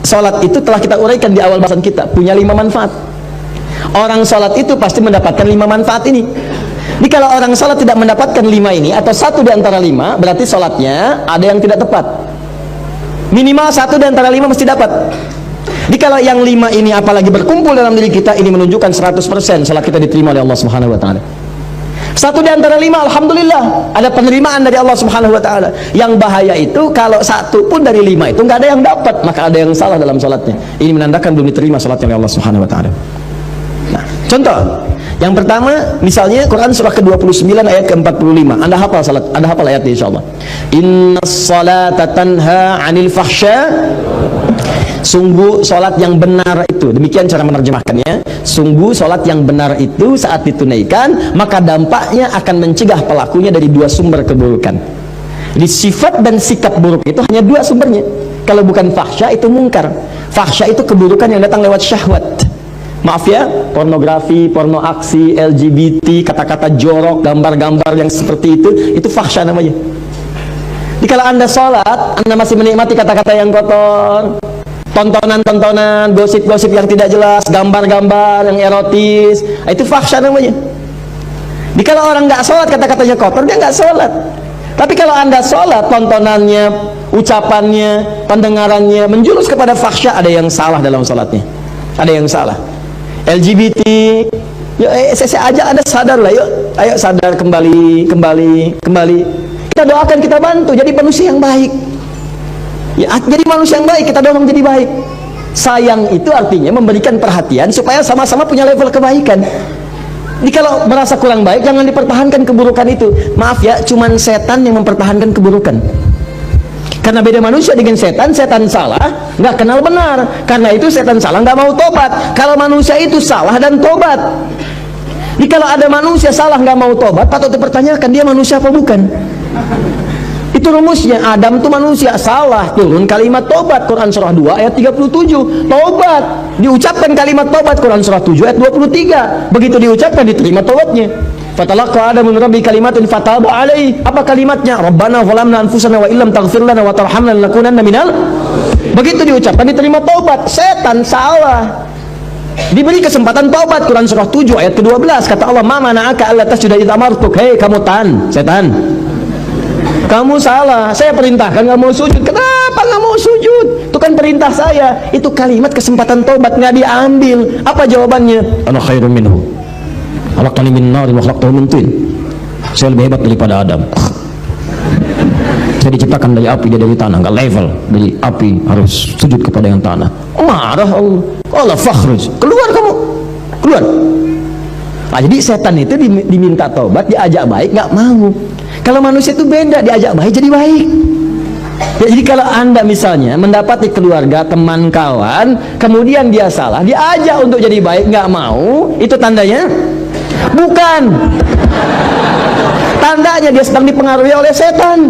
Sholat itu telah kita uraikan di awal bahasan kita, punya 5 manfaat. Orang sholat itu pasti mendapatkan 5 manfaat ini. Jadi kalau orang sholat tidak mendapatkan 5 ini, atau satu di antara 5, berarti sholatnya ada yang tidak tepat. Minimal satu di antara 5 mesti dapat. Jadi kalau yang 5 ini apalagi berkumpul dalam diri kita, ini menunjukkan 100% sholat kita diterima oleh Allah Subhanahu wa taala. Satu di antara 5, alhamdulillah, ada penerimaan dari Allah Subhanahu wa taala. Yang bahaya itu kalau satu pun dari 5 itu nggak ada yang dapat, maka ada yang salah dalam sholatnya. Ini menandakan belum diterima sholatnya oleh Allah Subhanahu wa taala. Nah, contoh yang pertama, misalnya Quran surah ke-29 ayat ke-45. Anda hafal salat, Anda hafal ayatnya insyaallah. Innas salata tanha 'anil fahsya. Sungguh salat yang benar itu, demikian cara menerjemahkannya. Sungguh salat yang benar itu saat ditunaikan, maka dampaknya akan mencegah pelakunya dari 2 sumber keburukan. Jadi sifat dan sikap buruk itu hanya 2 sumbernya. Kalau bukan fahsya itu mungkar. Fahsya itu keburukan yang datang lewat syahwat. Maaf ya, pornografi, porno aksi, LGBT, kata-kata jorok, gambar-gambar yang seperti itu fahsya namanya. Jadi kalau Anda sholat, Anda masih menikmati kata-kata yang kotor, tontonan-tontonan, gosip-gosip yang tidak jelas, gambar-gambar yang erotis, itu fahsya namanya. Jadi kalau orang nggak sholat, kata-katanya kotor, dia nggak sholat. Tapi kalau Anda sholat, tontonannya, ucapannya, pendengarannya menjurus kepada fahsya, ada yang salah dalam sholatnya. Ada yang salah. LGBT, yuk saya ajak Anda sadar lah, yuk, ayo sadar kembali. Kita doakan, kita bantu jadi manusia yang baik. Ya, jadi manusia yang baik, kita dorong jadi baik. Sayang itu artinya memberikan perhatian supaya sama-sama punya level kebaikan. Jadi kalau merasa kurang baik, jangan dipertahankan keburukan itu. Maaf ya, cuman setan yang mempertahankan keburukan. Karena beda manusia dengan setan, setan salah nggak kenal benar, karena itu setan salah nggak mau tobat. Kalau manusia itu salah dan tobat. Jadi kalau ada manusia salah nggak mau tobat, patut dipertanyakan dia manusia apa bukan. Itu rumusnya. Adam itu manusia, salah, turun kalimat tobat, Quran surah 2 ayat 37. Tobat, diucapkan kalimat tobat, Quran surah 7 ayat 23. Begitu diucapkan, diterima tobatnya. Fatalaqa Adamu min rabbi kalimatin fataba alaihi. Apa kalimatnya? Rabbana zalamna anfusana wa illam taghfir lana wa tarhamna lanakunanna minal. Begitu diucapkan, diterima tobat. Setan salah, diberi kesempatan tobat, Quran surah 7 ayat ke-12. Kata Allah, ma mana'aka alla tasjuda idz amartuk. Hei kamu setan, kamu salah, saya perintahkan nggak mau sujud. Kenapa nggak mau sujud? Itu kan perintah saya. Itu kalimat kesempatan tobat nggak diambil. Apa jawabannya? Ana khairum minhu, khalaqtani min narin wa khalaqtahu min tin. Saya lebih hebat daripada Adam. Saya diciptakan dari api, dia dari tanah. Nggak level, dari api harus sujud kepada yang tanah. Marah Allah. Allah fakhruj, keluar kamu, keluar. Nah, jadi setan itu diminta tobat, diajak baik nggak mau. Kalau manusia itu beda, diajak baik jadi baik. Ya, jadi kalau Anda misalnya mendapati keluarga, teman, kawan, kemudian dia salah, diajak untuk jadi baik nggak mau, itu tandanya bukan. Tandanya dia sedang dipengaruhi oleh setan.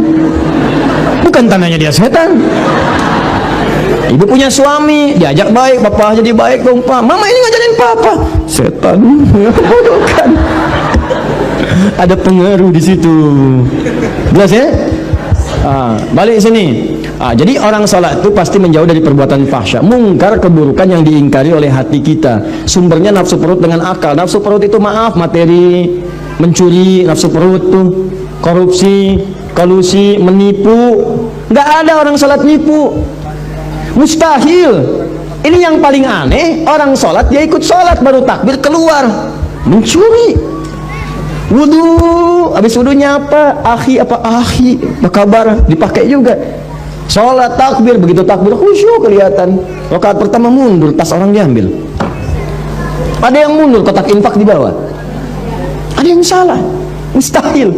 Bukan tandanya dia setan. Ibu punya suami, diajak baik, bapak jadi baik dong pak. Mama ini ngajarin papa, setan. Bukan. Ada pengaruh di situ. Jelas ya? Balik sini. Jadi orang salat itu pasti menjauh dari perbuatan fahsya, mungkar, keburukan yang diingkari oleh hati kita. Sumbernya nafsu perut dengan akal. Nafsu perut itu maaf, materi, mencuri, nafsu perut tuh, korupsi, kolusi, menipu. Nggak ada orang salat nipu. Mustahil. Ini yang paling aneh, orang sholat dia ikut sholat baru takbir keluar mencuri. Wudu, habis wudunya apa? Akhi, apa kabar? Dipakai juga. Sholat takbir, begitu takbir khusyuk kelihatan. Rakaat pertama mundur, tas orang diambil. Ada yang mundur, kotak infak di bawah. Ada yang salah. Mustahil.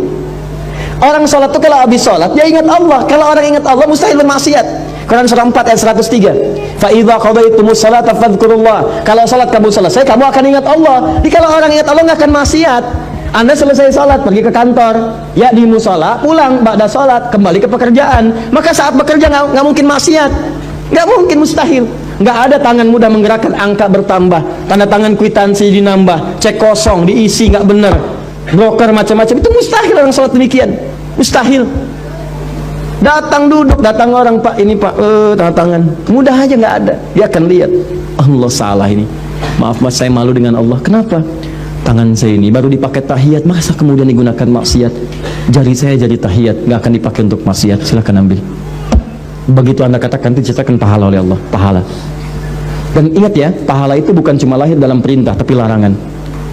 Orang sholat itu kalau habis sholat dia ingat Allah. Kalau orang ingat Allah mustahil bermaksiat. Quran surah 4 ayat 103. Fa idza qadaytumus salata fadhkurullah. Kalau salat kamu selesai, kamu akan ingat Allah. Jadi kalau orang ingat Allah nggak akan maksiat. Anda selesai salat, pergi ke kantor, ya di musola, pulang ba'da salat, kembali ke pekerjaan. Maka saat bekerja nggak mungkin maksiat. Nggak mungkin, mustahil. Nggak ada tangan mudah menggerakkan angka bertambah, tanda tangan kwitansi dinambah, cek kosong diisi nggak benar, broker macam-macam. Itu mustahil orang salat demikian. Mustahil. Datang duduk, datang orang, Pak ini Pak, tanda tangan, mudah aja nggak ada. Dia akan lihat, Allah salah ini. Maaf Mas, saya malu dengan Allah. Kenapa? Tangan saya ini baru dipakai tahiyat, masa kemudian digunakan maksiat? Jari saya jadi tahiyat, nggak akan dipakai untuk maksiat. Silakan ambil. Begitu Anda katakan, diceritakan pahala oleh Allah, pahala. Dan ingat ya, pahala itu bukan cuma lahir dalam perintah, tapi larangan.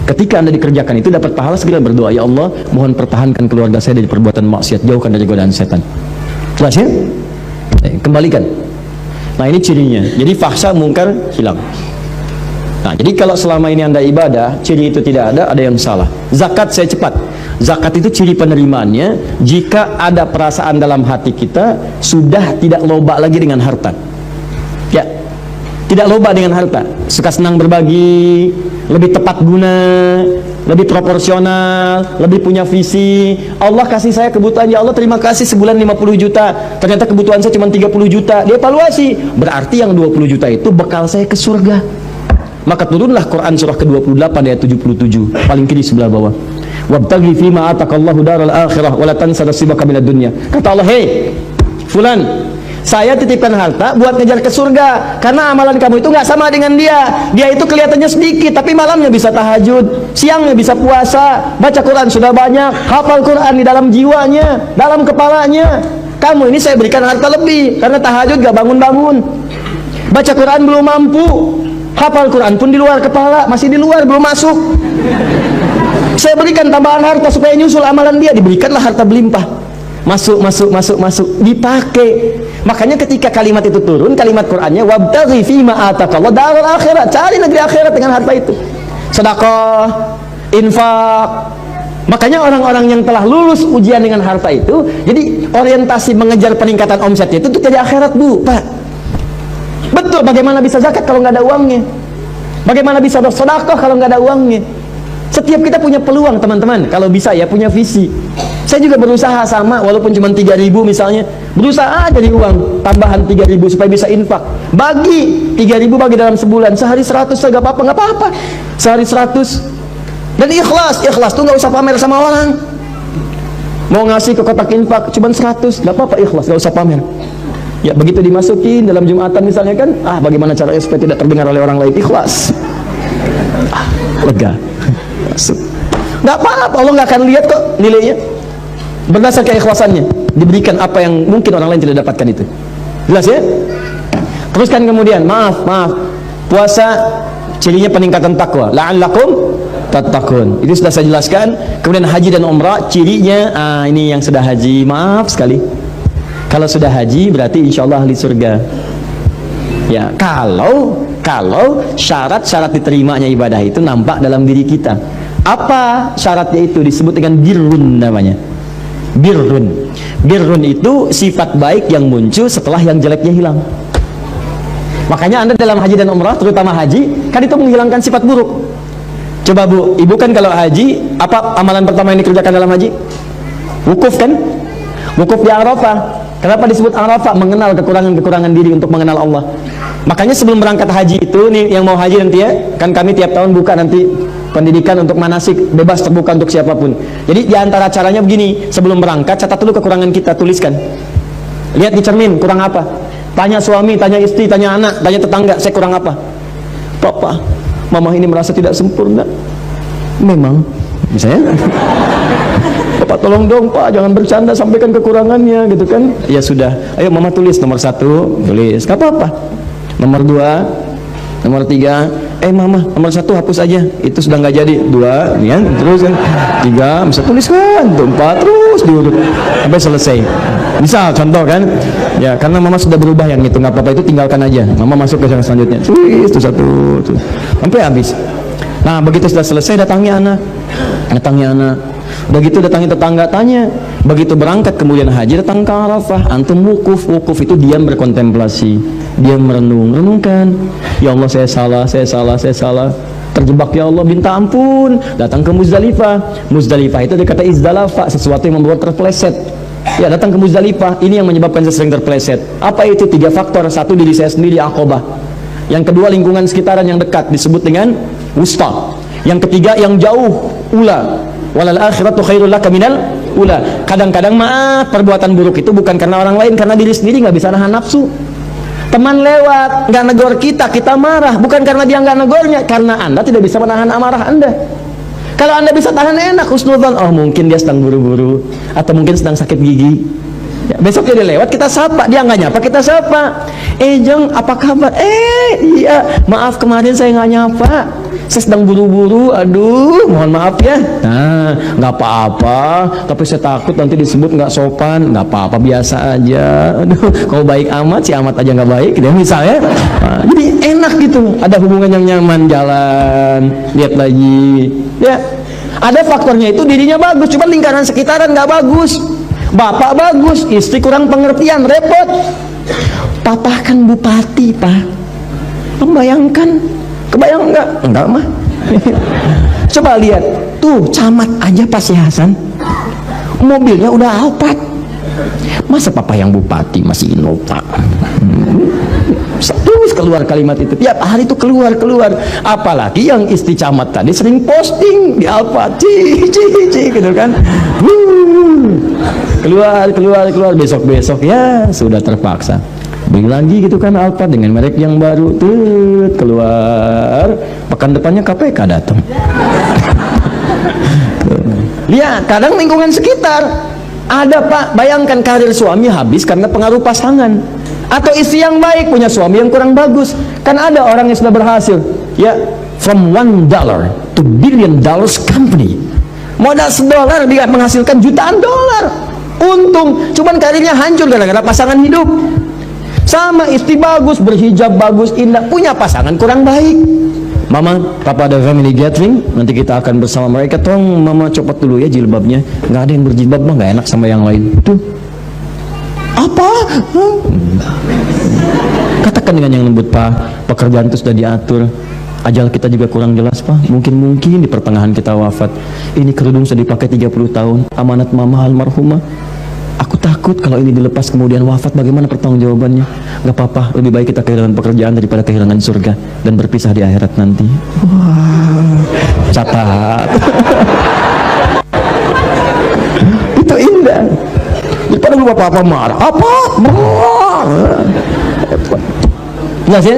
Ketika Anda dikerjakan itu dapat pahala, segera berdoa, ya Allah, mohon pertahankan keluarga saya dari perbuatan maksiat, jauhkan dari godaan setan. Jelas ya? Kembalikan. Nah ini cirinya. Jadi fahsya mungkar hilang. Nah jadi kalau selama ini Anda ibadah, ciri itu tidak ada yang salah. Zakat saya cepat. Zakat itu ciri penerimaannya jika ada perasaan dalam hati kita sudah tidak loba lagi dengan harta. Ya, tidak loba dengan harta, suka senang berbagi, lebih tepat guna, lebih proporsional, lebih punya visi. Allah kasih saya kebutuhan, ya Allah terima kasih, sebulan 50 juta, ternyata kebutuhan saya cuma 30 juta. Dia evaluasi, berarti yang 20 juta itu bekal saya ke surga. Maka turunlah Quran surah ke-28 ayat 77, paling kiri sebelah bawah. Wabtaghi fima atakallahu daral akhirah wa la tansa nasibaka minad dunya. Kata Allah, hei fulan, saya titipkan harta buat ngejar ke surga, karena amalan kamu itu nggak sama dengan dia. Dia itu kelihatannya sedikit, tapi malamnya bisa tahajud, siangnya bisa puasa, baca Quran sudah banyak, hafal Quran di dalam jiwanya, dalam kepalanya. Kamu ini saya berikan harta lebih, karena tahajud gak bangun-bangun, baca Quran belum mampu, hafal Quran pun di luar kepala, masih di luar, belum masuk. Saya berikan tambahan harta supaya nyusul amalan dia, diberikanlah harta berlimpah. Masuk, dipakai. Makanya ketika kalimat itu turun, kalimat Qur'annya wabtaghi fima atakallahu daral akhirat, cari negeri akhirat dengan harta itu. Sedekah, infak. Makanya orang-orang yang telah lulus ujian dengan harta itu, jadi orientasi mengejar peningkatan omsetnya itu untuk jadi akhirat, Bu, Pak. Betul, bagaimana bisa zakat kalau nggak ada uangnya? Bagaimana bisa bersedekah kalau nggak ada uangnya? Setiap kita punya peluang, teman-teman, kalau bisa ya punya visi. Saya juga berusaha sama, walaupun cuma 3.000 misalnya, berusaha jadi uang tambahan 3.000 supaya bisa infak. Bagi 3.000, bagi dalam sebulan, sehari 100, nggak apa-apa, sehari 100. Dan ikhlas tuh nggak usah pamer sama orang. Mau ngasih ke kotak infak cuma 100, nggak apa-apa, ikhlas, nggak usah pamer. Ya begitu dimasukin dalam Jumatan misalnya kan, bagaimana cara supaya tidak terdengar oleh orang lain, ikhlas, lega, masuk. Nggak apa-apa, Allah nggak akan lihat kok nilainya. Berdasarkan keikhlasannya diberikan apa yang mungkin orang lain tidak dapatkan itu. Jelas ya? Teruskan kemudian, maaf, puasa cirinya peningkatan takwa, la'allakum tattaqun. Itu sudah saya jelaskan. Kemudian haji dan umrah cirinya, ini yang sudah haji, maaf sekali. Kalau sudah haji berarti insya Allah ahli surga. Ya, kalau syarat-syarat diterimanya ibadah itu nampak dalam diri kita. Apa syaratnya itu? Disebut dengan birrun namanya. Birrun itu sifat baik yang muncul setelah yang jeleknya hilang. Makanya Anda dalam haji dan umrah, terutama haji, kan itu menghilangkan sifat buruk. Coba Bu, Ibu kan kalau haji, apa amalan pertama yang dikerjakan dalam haji? Wukuf kan? Wukuf di Arafah. Kenapa disebut Arafah? Mengenal kekurangan-kekurangan diri untuk mengenal Allah. Makanya sebelum berangkat haji itu, nih yang mau haji nanti ya, kan kami tiap tahun buka nanti pendidikan untuk manasik, bebas terbuka untuk siapapun. Jadi diantara caranya begini, sebelum berangkat catat dulu kekurangan kita, tuliskan. Lihat di cermin, kurang apa? Tanya suami, tanya istri, tanya anak, tanya tetangga, saya kurang apa? Papa, mama ini merasa tidak sempurna. Memang, misalnya, Bapak tolong dong Pak, jangan bercanda, sampaikan kekurangannya, gitu kan? Ya sudah, ayo mama tulis nomor 1, tulis, gak apa-apa. Nomor 2, nomor 3, mama nomor 1 hapus aja, itu sudah nggak jadi. 2, ya, terus kan 3, bisa tuliskan, 4, terus diurut sampai selesai. Misal contoh kan, ya karena mama sudah berubah yang itu, nggak apa-apa, itu tinggalkan aja. Mama masuk ke yang selanjutnya, tulis itu 1 tuh, sampai habis. Nah begitu sudah selesai, datangi anak. Begitu datangi tetangga, tanya. Begitu berangkat kemudian haji, datang ke Arafah, antum wukuf itu diam berkontemplasi, diam renungkan. Ya Allah saya salah, terjebak ya Allah, minta ampun. Datang ke Muzdalifah itu dikata izdalafa, sesuatu yang membuat terpeleset. Ya datang ke Muzdalifah, ini yang menyebabkan saya sering terpeleset. Apa itu? 3 faktor. 1, diri saya sendiri, Aqabah. Yang kedua, lingkungan sekitaran yang dekat, disebut dengan wusta. Yang ketiga, yang jauh, ula. Walal akhiratu khairul laka minal Pula kadang-kadang maaf, perbuatan buruk itu bukan karena orang lain, karena diri sendiri nggak bisa nahan nafsu. Teman lewat nggak negor kita, kita marah, bukan karena dia nggak negornya, karena Anda tidak bisa menahan amarah Anda. Kalau Anda bisa tahan, enak, husnudzon, oh mungkin dia sedang buru-buru atau mungkin sedang sakit gigi. Ya, besok dia lewat, kita sapa, dia nggak nyapa, kita sapa. Jeng, apa kabar? Iya, maaf kemarin saya nggak nyapa, saya sedang buru-buru, aduh, mohon maaf ya. Nah, nggak apa-apa, tapi saya takut nanti disebut nggak sopan. Nggak apa-apa, biasa aja. Aduh, kalau baik amat, si amat aja nggak baik, dia misalnya. Nah, jadi enak gitu, ada hubungan yang nyaman, jalan, lihat lagi, ya. Ada faktornya itu dirinya bagus, cuma lingkaran sekitaran nggak bagus. Bapak bagus, istri kurang pengertian, repot. Papa kan bupati, Pak. Membayangkan, kebayang enggak? Enggak mah. Coba lihat, tuh camat aja Pak Si Hasan, mobilnya udah Alphard. Masa papa yang bupati masih Innova? Terus keluar kalimat itu, tiap hari itu keluar. Apalagi yang istri camat tadi sering posting di Alphard, gitu kan. Keluar, besok ya sudah terpaksa beli lagi gitu kan Alphard dengan merek yang baru. Keluar, pekan depannya KPK datang. Lihat, kadang lingkungan sekitar ada, Pak. Bayangkan karir suami habis karena pengaruh pasangan, atau istri yang baik punya suami yang kurang bagus. Kan ada orang yang sudah berhasil, ya, from $1 to $1 billion company, modal $1 dia menghasilkan jutaan dolar untung, cuman karirnya hancur gara-gara pasangan hidup. Sama istri bagus, berhijab bagus, indah, punya pasangan kurang baik. Mama, papa ada family gathering, nanti kita akan bersama mereka. Tolong mama copot dulu ya jilbabnya, nggak ada yang berjilbab mah nggak enak sama yang lain. Tuh apa? Katakan dengan yang lembut, Pak, pekerjaan itu sudah diatur, ajal kita juga kurang jelas, Pak. Mungkin di pertengahan kita wafat. Ini kerudung sudah dipakai 30 tahun, amanat mama almarhumah. Aku takut kalau ini dilepas kemudian wafat, bagaimana pertanggungjawabannya? Gak apa-apa, lebih baik kita kehilangan pekerjaan daripada kehilangan surga dan berpisah di akhirat nanti. Wah, catat. Itu indah. Daripada lu apa-apa marah. Apa? Jelas ya?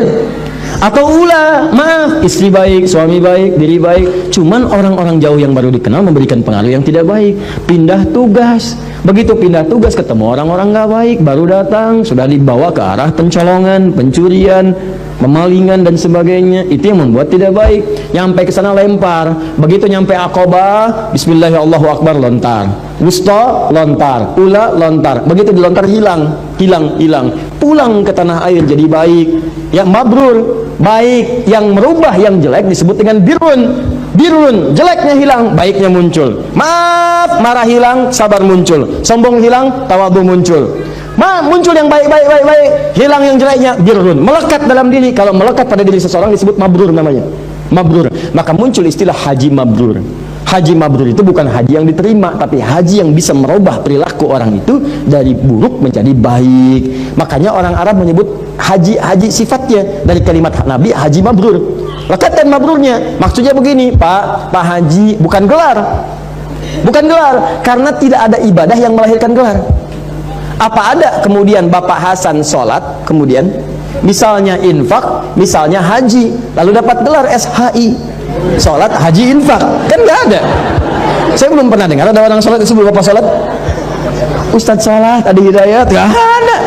Atau maaf, istri baik, suami baik, diri baik, cuman orang-orang jauh yang baru dikenal memberikan pengaruh yang tidak baik. Pindah tugas, begitu pindah tugas ketemu orang-orang nggak baik, baru datang sudah dibawa ke arah pencolongan, pencurian, pemalingan dan sebagainya. Itu yang membuat tidak baik. Nyampe ke sana lempar, begitu nyampe Aqabah, Bismillahirrahmanirrahim, lontar. Wusta, lontar. Ula, lontar. Begitu dilontar, hilang. Pulang ke tanah air jadi baik, yang mabrur, baik. Yang merubah yang jelek disebut dengan birun, jeleknya hilang, baiknya muncul. Maaf, marah hilang, sabar muncul. Sombong hilang, tawadhu muncul. Muncul yang baik, hilang yang jeleknya, birun, melekat dalam diri. Kalau melekat pada diri seseorang disebut mabrur namanya, mabrur. Maka muncul istilah haji mabrur. Haji mabrur itu bukan haji yang diterima, tapi haji yang bisa merubah perilaku orang itu dari buruk menjadi baik. Makanya orang Arab menyebut haji sifatnya dari kalimat Nabi, haji mabrur. Lekatkan mabrurnya, maksudnya begini, Pak Haji, bukan gelar, karena tidak ada ibadah yang melahirkan gelar. Apa ada kemudian Bapak Hasan sholat, kemudian misalnya infak, misalnya haji, lalu dapat gelar SHI, sholat, haji, infak? Kan nggak ada. Saya belum pernah dengar ada orang sholat sebelum Bapak sholat, Ustadz sholat, ada hidayat, nggak ada.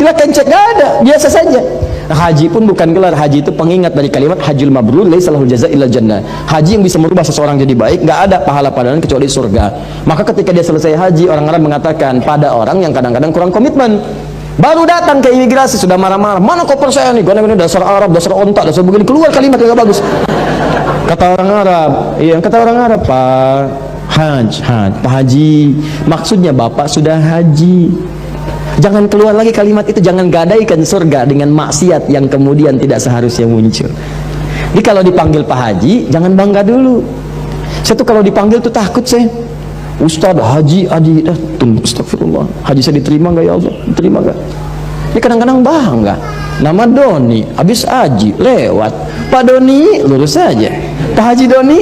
Silakan cek, nggak ada, biasa saja. Haji pun bukan gelar, haji itu pengingat dari kalimat hajjul mabrur laisa lahul jazaa illa jannah. Haji yang bisa merubah seseorang jadi baik, nggak ada pahala padanya kecuali surga. Maka ketika dia selesai haji, orang Arab mengatakan pada orang yang kadang-kadang kurang komitmen, baru datang ke imigrasi sudah marah-marah, mana koper saya nih, gue dasar Arab, dasar ontak, dasar begini, keluar kalimat yang gak bagus. Kata orang Arab, Pak Haji, maksudnya Bapak sudah haji. Jangan keluar lagi kalimat itu, jangan gadaikan surga dengan maksiat yang kemudian tidak seharusnya muncul. Jadi kalau dipanggil Pak Haji, jangan bangga dulu. Saya tuh kalau dipanggil tuh takut saya. Ustadz Haji Adi, astagfirullah, haji saya diterima nggak ya Allah? Diterima nggak? Ini kadang-kadang bangga. Nama Doni, habis haji lewat. Pak Doni lurus saja. Pak Haji Doni,